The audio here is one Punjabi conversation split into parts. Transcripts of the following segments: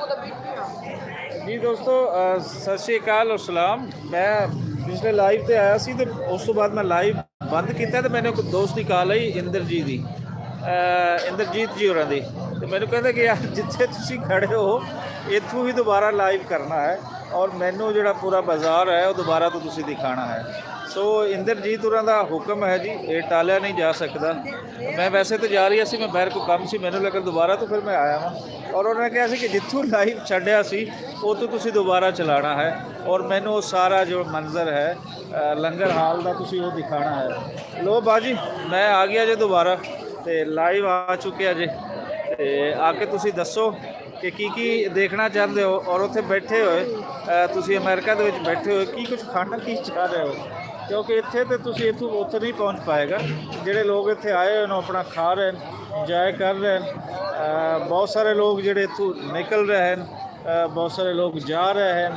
जी दोस्तों सत श्री अकाल और सलाम। मैं पिछले लाइव ਤੇ ਆਇਆ ਸੀ ਤੇ ਉਸ ਤੋਂ ਬਾਅਦ ਮੈਂ ਲਾਈਵ ਬੰਦ ਕੀਤਾ ਤੇ ਮੈਨੂੰ ਇੱਕ ਦੋਸਤ ਦੀ ਕਾਲ ਆਈ ਇੰਦਰਜੀਤ ਦੀ, ਇੰਦਰਜੀਤ ਜੀ ਹੋਰਾਂ ਦੀ। ਤੇ ਮੈਨੂੰ ਕਹਿੰਦਾ ਕਿ ਯਾਰ ਜਿੱਥੇ ਤੁਸੀਂ ਖੜੇ ਹੋ ਇੱਥੋਂ ਹੀ ਦੁਬਾਰਾ ਲਾਈਵ ਕਰਨਾ ਹੈ ਔਰ ਮੈਨੂੰ ਜਿਹੜਾ ਪੂਰਾ ਬਾਜ਼ਾਰ ਹੈ ਉਹ ਦੁਬਾਰਾ ਤੋਂ ਤੁਸੀਂ ਦਿਖਾਣਾ ਹੈ। ਸੋ ਇੰਦਰਜੀਤ ਹੋਰਾਂ ਦਾ ਹੁਕਮ ਹੈ ਜੀ, ਇਹ ਟਾਲਿਆ ਨਹੀਂ ਜਾ ਸਕਦਾ। ਮੈਂ ਵੈਸੇ ਤਾਂ ਜਾ ਰਹੀ ਸੀ, ਮੈਂ ਬਾਹਰ ਕੋਈ ਕੰਮ ਸੀ ਮੈਨੂੰ ਲੱਗਾ ਦੁਬਾਰਾ ਤੋਂ ਫਿਰ ਮੈਂ ਆਇਆ ਵਾਂ ਔਰ ਉਹਨਾਂ ਨੇ ਕਿਹਾ ਸੀ ਕਿ ਜਿੱਥੋਂ ਲਾਈਵ ਛੱਡਿਆ ਸੀ ਉਹ ਤੋਂ ਤੁਸੀਂ ਦੁਬਾਰਾ ਚਲਾਉਣਾ ਹੈ ਔਰ ਮੈਨੂੰ ਉਹ ਸਾਰਾ ਜੋ ਮੰਜ਼ਰ ਹੈ ਲੰਗਰ ਹਾਲ ਦਾ ਤੁਸੀਂ ਉਹ ਦਿਖਾਣਾ ਹੈ। ਲੋ ਬਾਜੀ ਮੈਂ ਆ ਗਿਆ ਜੇ ਦੁਬਾਰਾ ਤੇ ਲਾਈਵ ਆ ਚੁੱਕਿਆ ਜੇ ਤੇ ਆ ਕੇ ਤੁਸੀਂ ਦੱਸੋ ਕਿ ਕੀ ਦੇਖਣਾ ਚਾਹੁੰਦੇ ਹੋ ਔਰ ਉੱਥੇ ਬੈਠੇ ਹੋਏ ਤੁਸੀਂ ਅਮਰੀਕਾ ਦੇ ਵਿੱਚ ਬੈਠੇ ਹੋਏ ਕੀ ਕੁਝ ਖਾਣਾ ਕੀ ਚਾਹ ਰਹੇ ਹੋ, ਕਿਉਂਕਿ ਇੱਥੇ ਤੇ ਤੁਸੀਂ ਇੱਥੋਂ ਉੱਥੇ ਨਹੀਂ ਪਹੁੰਚ ਪਾਏਗਾ। ਜਿਹੜੇ ਲੋਕ ਇੱਥੇ ਆਏ ਹੋਏ ਨੇ ਆਪਣਾ ਖਾ ਰਹੇ ਨੇ, ਇੰਜੋਏ ਕਰ ਰਹੇ ਨੇ। ਬਹੁਤ ਸਾਰੇ ਲੋਕ ਜਿਹੜੇ ਇੱਥੋਂ ਨਿਕਲ ਰਹੇ ਹਨ, ਬਹੁਤ ਸਾਰੇ ਲੋਕ ਜਾ ਰਹੇ ਹਨ।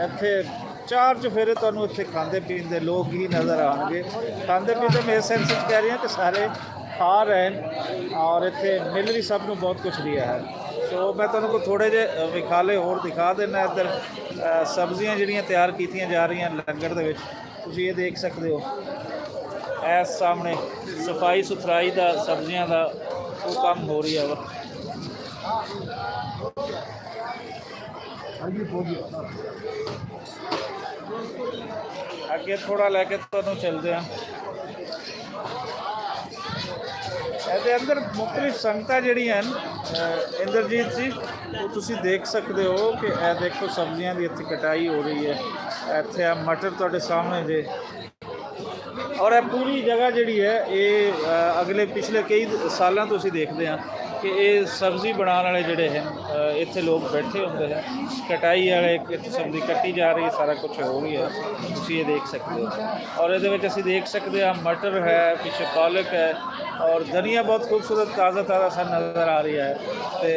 ਇੱਥੇ ਚਾਰ ਚੁਫੇਰੇ ਤੁਹਾਨੂੰ ਇੱਥੇ ਖਾਂਦੇ ਪੀਣ ਦੇ ਲੋਕ ਹੀ ਨਜ਼ਰ ਆਉਣਗੇ। ਖਾਂਦੇ ਪੀਂਦੇ ਮੈਂ ਇਸ ਸੈਂਸ ਵਿੱਚ ਕਹਿ ਰਹੀ ਹਾਂ ਕਿ ਸਾਰੇ ਖਾ ਰਹੇ ਨੇ ਔਰ ਇੱਥੇ ਮਿਲ ਵੀ ਸਭ ਨੂੰ ਬਹੁਤ ਕੁਛ ਰਿਹਾ ਹੈ। ਸੋ ਮੈਂ ਤੁਹਾਨੂੰ ਕੋਈ ਥੋੜ੍ਹੇ ਜਿਹੇ ਵਿਖਾਲੇ ਹੋਰ ਦਿਖਾ ਦੇਣਾ। ਇੱਧਰ ਸਬਜ਼ੀਆਂ ਜਿਹੜੀਆਂ ਤਿਆਰ ਕੀਤੀਆਂ ਜਾ ਰਹੀਆਂ ਲੰਗਰ ਦੇ ਵਿੱਚ ਤੁਸੀਂ ਇਹ ਦੇਖ ਸਕਦੇ ਹੋ। ਇਸ ਸਾਹਮਣੇ ਸਫਾਈ ਸੁਥਰਾਈ ਦਾ ਸਬਜ਼ੀਆਂ ਦਾ ਉਹ ਕੰਮ ਹੋ ਰਿਹਾ ਵਾ। ਅੱਗੇ ਥੋੜਾ ਲੈ ਕੇ ਤੁਹਾਨੂੰ ਚੱਲਦੇ ਹਾਂ। ਇਹਦੇ ਅੰਦਰ ਮੁਖਤਲਿਫ ਸੰਗਤਾਂ ਜਿਹੜੀਆਂ ਹਨ ਇੰਦਰਜੀਤ ਜੀ ਉਹ ਤੁਸੀਂ ਦੇਖ ਸਕਦੇ ਹੋ ਕਿ ਇਹ ਦੇਖੋ ਸਬਜ਼ੀਆਂ ਦੀ ਇੱਥੇ ਕਟਾਈ ਹੋ ਰਹੀ ਹੈ। ਇੱਥੇ ਆ ਮਟਰ ਤੁਹਾਡੇ ਸਾਹਮਣੇ ਜੇ ਔਰ ਇਹ ਪੂਰੀ ਜਗ੍ਹਾ ਜਿਹੜੀ ਹੈ ਇਹ ਅਗਲੇ ਪਿਛਲੇ ਕਈ ਸਾਲਾਂ ਤੋਂ ਅਸੀਂ ਦੇਖਦੇ ਹਾਂ ਕਿ ਇਹ ਸਬਜ਼ੀ ਬਣਾਉਣ ਵਾਲੇ ਜਿਹੜੇ ਹਨ ਇੱਥੇ ਲੋਕ ਬੈਠੇ ਹੁੰਦੇ ਹਨ। ਕਟਾਈ ਵਾਲੇ ਇੱਥੇ ਸਬਜ਼ੀ ਕੱਟੀ ਜਾ ਰਹੀ ਹੈ, ਸਾਰਾ ਕੁਝ ਹੋ ਰਹੀ ਹੈ ਤੁਸੀਂ ਇਹ ਦੇਖ ਸਕਦੇ ਹੋ। ਔਰ ਇਹਦੇ ਵਿੱਚ ਅਸੀਂ ਦੇਖ ਸਕਦੇ ਹਾਂ ਮਟਰ ਹੈ, ਪਿੱਛੇ ਪਾਲਕ ਹੈ और धनिया बहुत खूबसूरत ताज़ा ताज़ा सा नज़र आ रही है। तो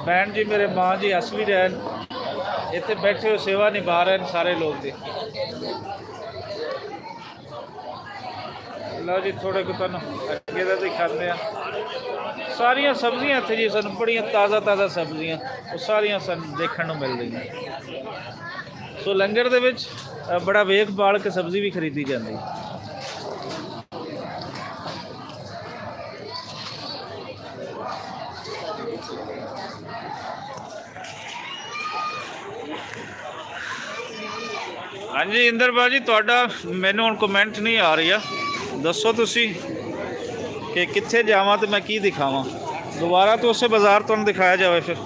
भैन जी मेरे माँ जी हस भी रहे हैं, इतने बैठे हुए सेवा निभा रहे हैं सारे लोग दी। लो जी थोड़े को तुम अगे का दिखाते हैं। सारिया सब्जियां इतने जी सू बड़िया ताज़ा ताज़ा सब्जियां वो सारिया सन देखने को मिल रही हैं। सो लंगर दे विच बड़ा वेख बाल के सब्जी भी खरीदी जाती है। हाँ जी इंदर भाजी ਤੁਹਾਡਾ ਮੈਨੂੰ ਹੁਣ ਕਮੈਂਟ ਨਹੀਂ ਆ ਰਹੀ ਆ, ਦੱਸੋ ਤੁਸੀਂ ਕਿ ਕਿੱਥੇ ਜਾਵਾਂ ਤੇ ਮੈਂ ਕੀ ਦਿਖਾਵਾਂ। ਦੁਬਾਰਾ ਤੋਂ ਉਸੇ ਬਾਜ਼ਾਰ ਤੁਹਾਨੂੰ ਦਿਖਾਇਆ ਜਾਵੇ ਫਿਰ।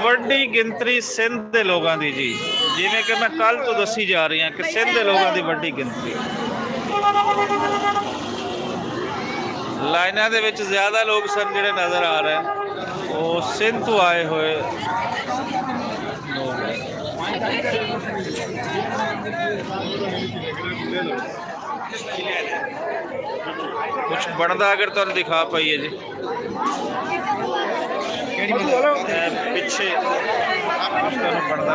ਵੱਡੀ ਗਿਣਤੀ ਸਿੰਧ ਦੇ ਲੋਕਾਂ ਦੀ ਜੀ, ਜਿਵੇਂ ਕਿ ਮੈਂ ਕੱਲ ਤੋਂ ਦੱਸੀ ਜਾ ਰਹੀ ਹਾਂ ਕਿ ਸਿੰਧ ਦੇ ਲੋਕਾਂ ਦੀ ਵੱਡੀ ਗਿਣਤੀ। ਲਾਈਨਾਂ ਦੇ ਵਿੱਚ ਜ਼ਿਆਦਾ ਲੋਕ ਸਨ ਜਿਹੜੇ ਨਜ਼ਰ ਆ ਰਹੇ ਹਨ ਉਹ ਸਿੰਧ ਤੋਂ ਆਏ ਹੋਏ ਲੋਕ। ਕੁਛ ਬਣਦਾ ਅਗਰ ਤੁਹਾਨੂੰ ਦਿਖਾ ਪਾਈਏ ਜੀ ਪਿੱਛੇ ਤੁਹਾਨੂੰ ਬਣਦਾ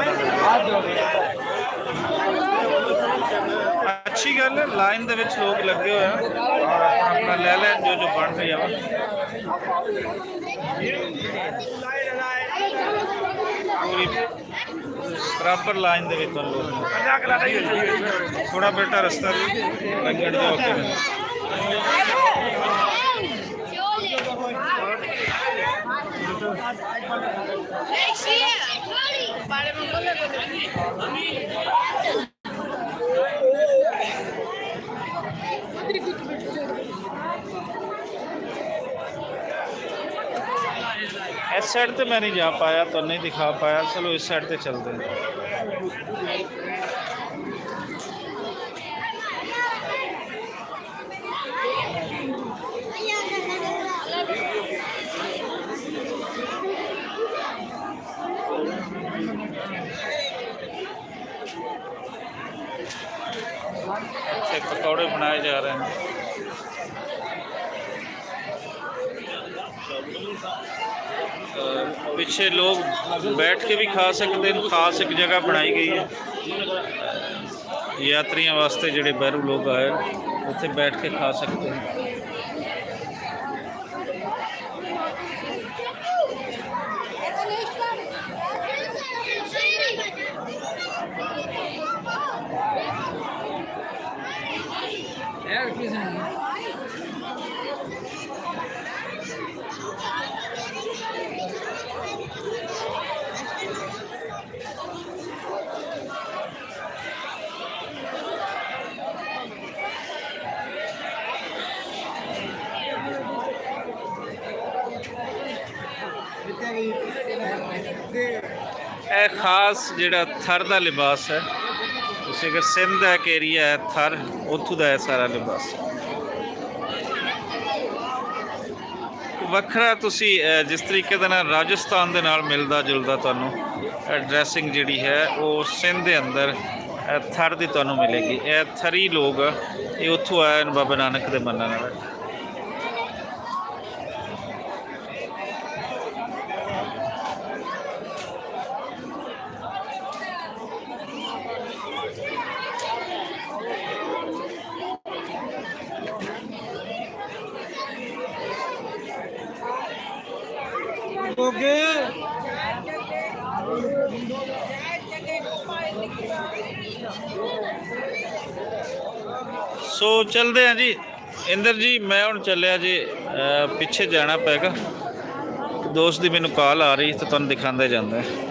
अच्छी गल है। लाइन दे विच लोग लगे हुए हैं और अपना ले लें जो बन रही है। पूरी प्रॉपर लाइन दे विच लोग थोड़ा बेटा रास्ता लंगड़ जाओ। इस साइड तो मैं नहीं जा पाया तो नहीं दिखा पाया, चलो इस साइड पे चलते हैं। ਇੱਥੇ ਪਕੌੜੇ ਬਣਾਏ ਜਾ ਰਹੇ ਨੇ। ਪਿੱਛੇ ਲੋग बैठ के भी खा सकते हैं। खास एक जगह बनाई गई है यात्रियों वास्ते, जोड़े बहरू लोग आए उत्थे बैठ के खा सकते हैं। ਇਹ ਖਾਸ ਜਿਹੜਾ ਥਰ ਦਾ ਲਿਬਾਸ ਹੈ, ਤੁਸੀਂ ਅਗਰ ਸਿੰਧ ਦਾ ਇੱਕ ਏਰੀਆ ਹੈ ਥਰ, ਉੱਥੋਂ ਦਾ ਹੈ ਸਾਰਾ ਲਿਬਾਸ ਵੱਖਰਾ। ਤੁਸੀਂ ਜਿਸ ਤਰੀਕੇ ਦੇ ਨਾਲ ਰਾਜਸਥਾਨ ਦੇ ਨਾਲ ਮਿਲਦਾ ਜੁਲਦਾ ਤੁਹਾਨੂੰ ਡਰੈਸਿੰਗ ਜਿਹੜੀ ਹੈ ਉਹ ਸਿੰਧ ਦੇ ਅੰਦਰ ਥਰ ਦੀ ਤੁਹਾਨੂੰ ਮਿਲੇਗੀ। ਇਹ ਥਰੀ ਲੋਕ ਇਹ ਉੱਥੋਂ ਆਏ ਨੇ ਬਾਬਾ ਨਾਨਕ ਦੇ ਮੰਨਣ ਨਾਲ। सो चलते हैं जी इंदर जी, मैं हुण चलिया जी पिछे जाना पैगा। दोस्त की मैनू कॉल आ रही तो तुहानूं दिखांदा जांदा है।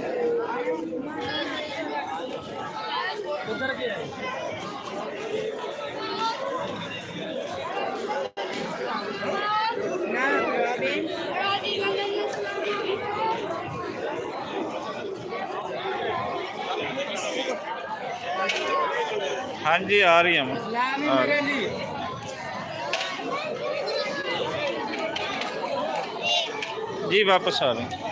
हाँ जी आ रही हम जी, वापस आ रहे हैं।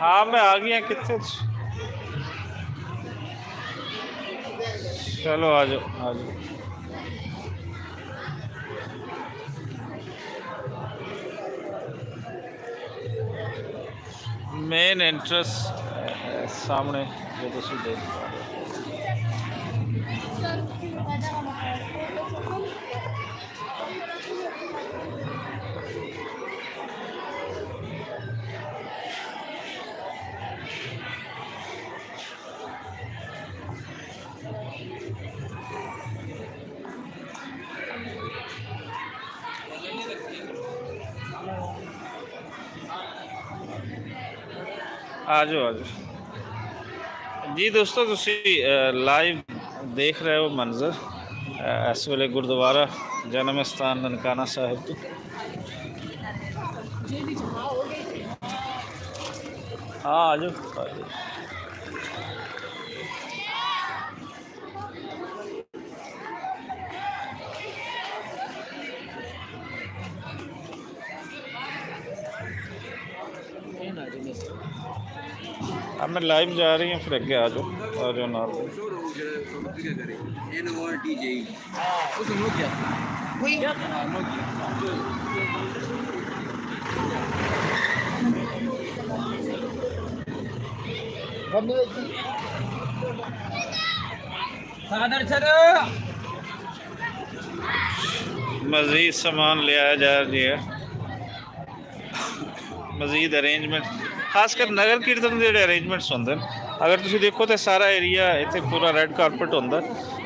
हाँ मैं आ गया कितने। चलो आ जाओ आ जाओ। मेन एंट्रेंस सामने जो तुम देख पा रहे हो। आ जाओ आ जाओ जी दोस्तों, ਤੁਸੀਂ ਲਾਈਵ ਦੇਖ ਰਹੇ ਹੋ ਮੰਜ਼ਰ ਇਸ ਵੇਲੇ ਗੁਰਦੁਆਰਾ ਜਨਮ ਸਥਾਨ ਨਨਕਾਣਾ ਸਾਹਿਬ ਤੋਂ। हाँ आ जाओ। अब मैं लाइव जा रही हूँ, फिर अगे आ जाओ नाल। मजीद सामान लिया जा रही है, मजीद अरेंजमेंट खासकर नगर कीर्तन के अरेंजमेंट्स होंगे। अगर तुम देखो तो सारा एरिया इतने पूरा रेड कारपेट होंगे,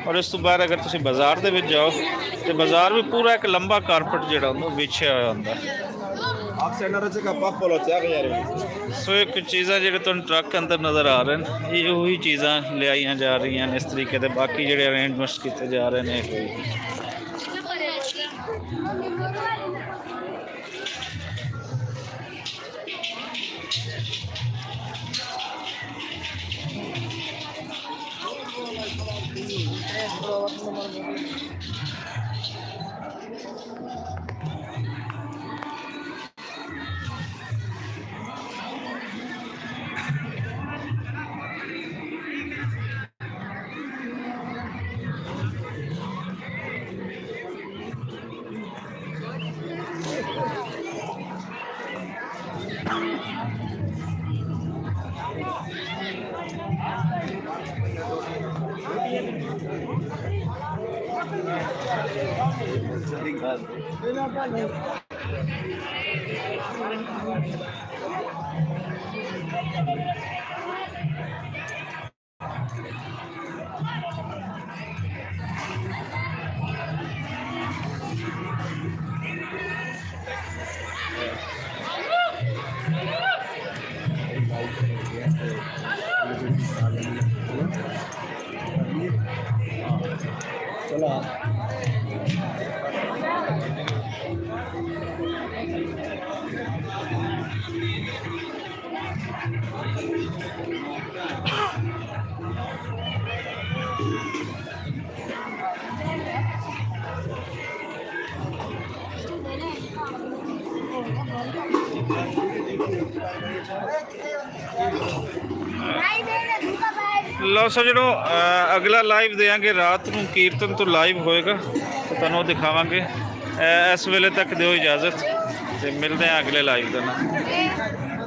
और इस तो बाद अगर तुम बाजार के जाओ तो बाजार भी पूरा एक लंबा कारपेट जो बिछा हुआ होंगे। सो एक चीज़ा जो तुम ट्रक अंदर नज़र आ रहे हैं, ये वही चीज़ा लियाई जा रही हैं इस तरीके से। बाकी जो अरेंजमेंट्स किए जा रहे हैं चलो ਲਓ ਸੱਜਣੋ, ਅਗਲਾ ਲਾਈਵ ਦੇਵਾਂਗੇ ਰਾਤ ਨੂੰ, ਕੀਰਤਨ ਤੋਂ ਲਾਈਵ ਹੋਏਗਾ ਤੇ ਤੁਹਾਨੂੰ ਉਹ ਦਿਖਾਵਾਂਗੇ। ਇਸ ਵੇਲੇ ਤੱਕ ਦਿਓ ਇਜਾਜ਼ਤ ਤੇ ਮਿਲਦੇ ਹਾਂ ਅਗਲੇ ਲਾਈਵ ਦੇ ਨਾਲ।